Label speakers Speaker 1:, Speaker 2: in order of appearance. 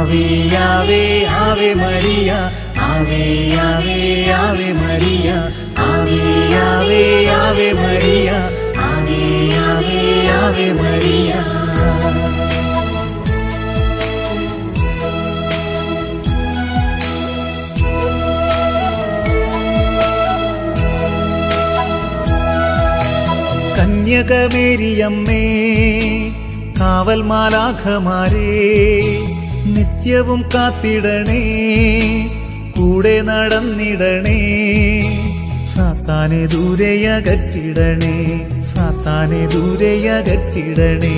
Speaker 1: ആവേ ആവേ Ave Maria, ആവേ ആവേ Ave Maria, ആവേ ആവേ Ave Maria, ആവേ ആവേ Ave Maria. കന്യകമേരിയമ്മേ, കാവൽ മാലാഖമാരേ, നിത്യവും കാത്തിടണേ, കൂടെ നടന്നിടണേ, സാത്താനെ ദൂരെയകറ്റിടണേ, സാത്താനെ ദൂരെയകറ്റിടണേ.